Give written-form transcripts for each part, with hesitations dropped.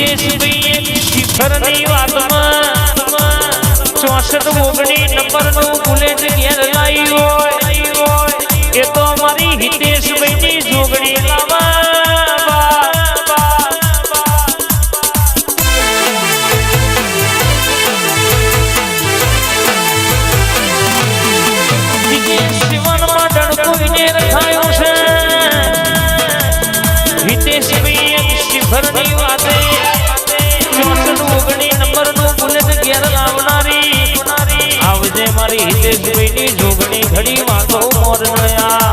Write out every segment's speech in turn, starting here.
હિતેશભાઈ શિખરની વાતમાં 64 નંબરનું બુલેટ ઘેર લાવી હોય એ તો અમારી હિતેશભાઈની જોગણી લાવા ભરની વાતે 64 નંબરનું બુલેટ ઘેર લાવનારી આવજે મારી હિતેશભાઈની જોગણી ઘડી વાતો મોરનયા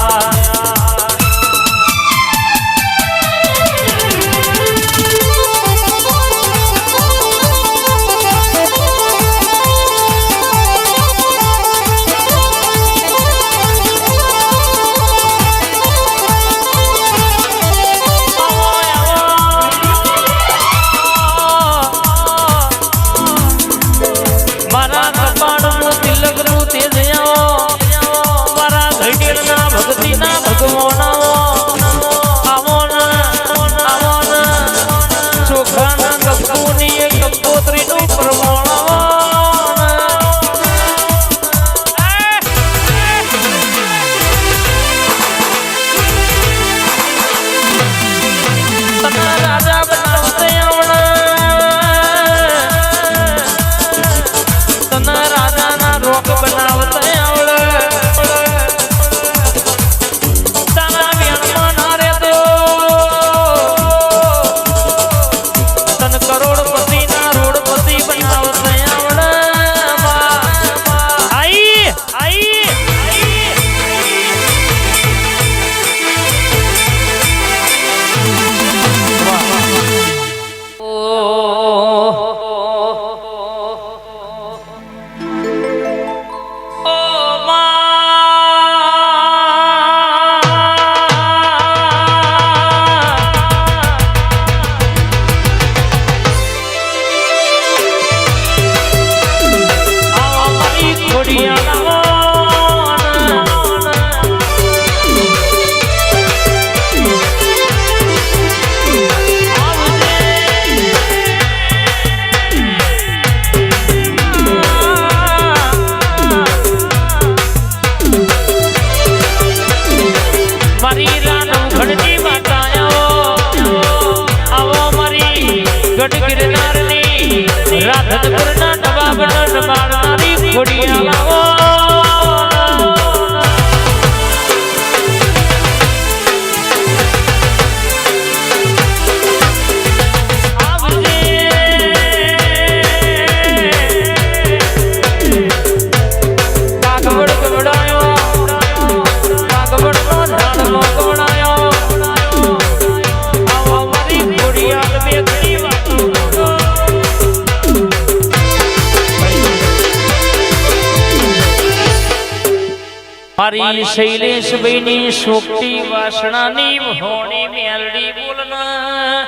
મારી શૈલેષભાઈની શોકતી વાસણાની ભોણી મેલડી બોલના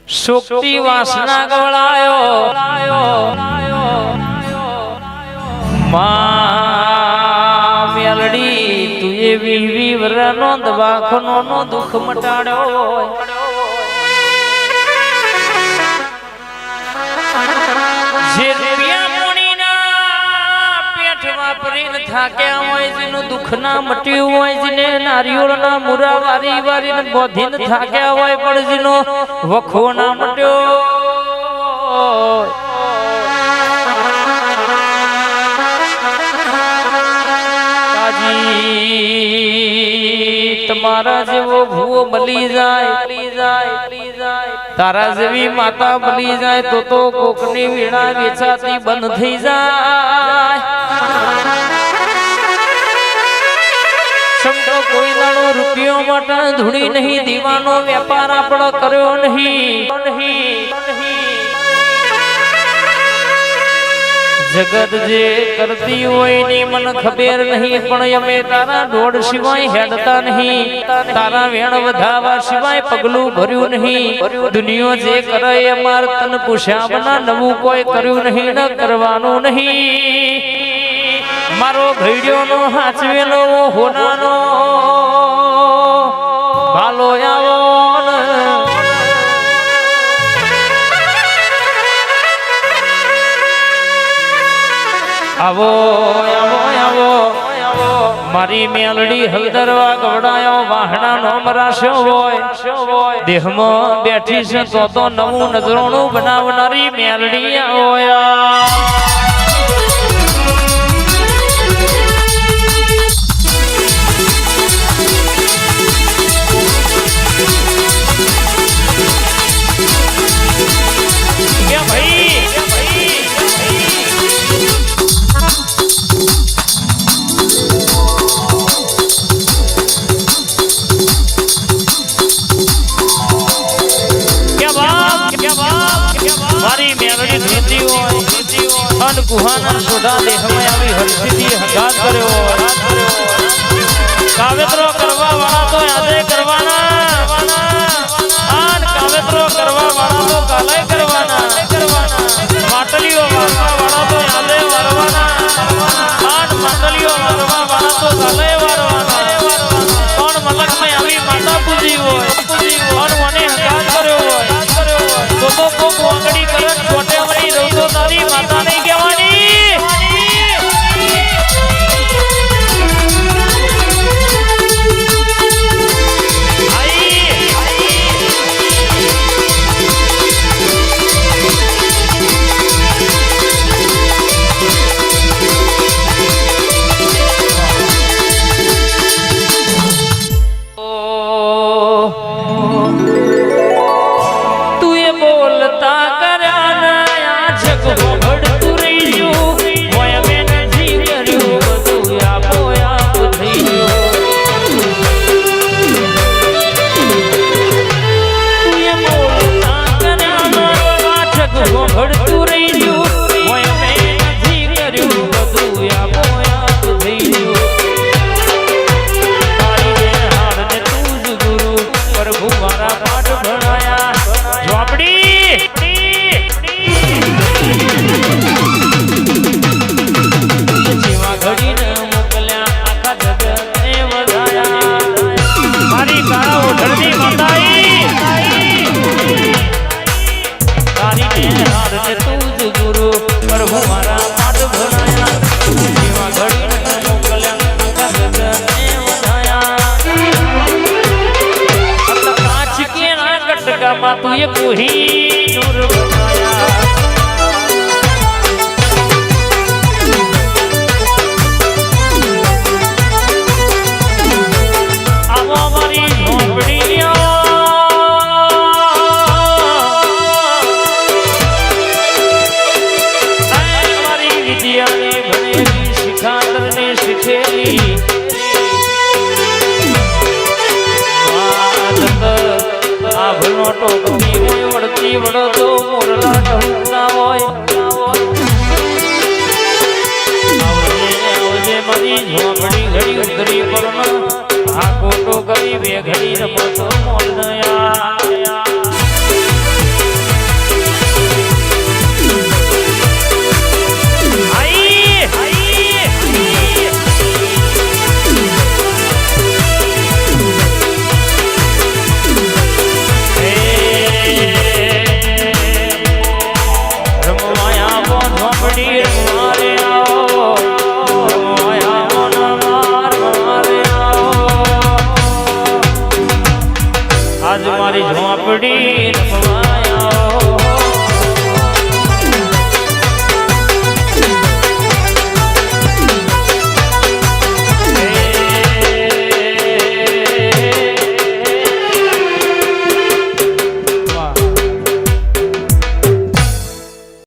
શોકતી વાસના ગવળાયો માં મેલડી તું એ વીવી વરનો દવાખનો નો દુઃખ મટાડ્યો થાક્યા હોય જેનું દુઃખ ના મટ્યું હોય જેને નારિયોળના મુરા વારી વારીને બોધીને થાક્યા હોય પણ જેનો વખો ના મટ્યો તમારા જેવો ભૂવો મળી જાય તારા જેવી માતા મળી જાય તો કોકની વીણા વેચાતી બંધ થઈ જાય કોઈ દાડો રૂપિયો માટે ધૂણી નહીં દીવાનો વેપાર આપણો કર્યો નહીં જગત જે કરતી હોય ની મને ખબર નહીં પણ અમે તારા દોડ સિવાય હેડતા નહીં તારા વેણ વધાવા સિવાય પગલું ભર્યું નહીં દુનિયા જે કરે અમાર તન પૂછ્યા બના નવું કોઈ કર્યું નહીં ન કરવાનું નહીં મારો ઘડિયોનો હાચવેલો હોનાનો ભાલો આવો આવો આવો આવો મારી મેલડી હલદરવા ગવડાયો વાહણા નો મરાશો હોય દેહમાં બેઠી છે તો નવું નજરોનું બનાવનારી મેલડી આવો ગુહાના સોઢા દેહમાં આવી હરસીથી હગાત કર્યો કાવેતરો કરવા વાળા તો યાદે કરવાના આન કાવેતરો કરવા વાળા તો કાલે કરવાના માટલીઓ વાળવા વાળા તો યાદે વારવાના આન માટલીઓ વારવા વાળા તો કાલે વારવાના કોણ મલકમાં આવી માતા પૂજી હોય કોણ મને હગાત કર્યો હોય તો કોક વાંગડી કરન છોટે વળી રહું તો તારી માતા નહીં કહેવાની તું ये कोही नूर बनाया आवो मारी झोपड़ी मारी विद्या ने भणेली शिखातर ने शिखेली ભલો ટોકની હોય વળતી વળતો મોરલા ઢહુના હોય આવજે મારી ઝોપડી ઘડી ઉતરી પણ આ કોટો કરી બે ઘડી રમતો મોલ નયા આજ મારી ઝોપડી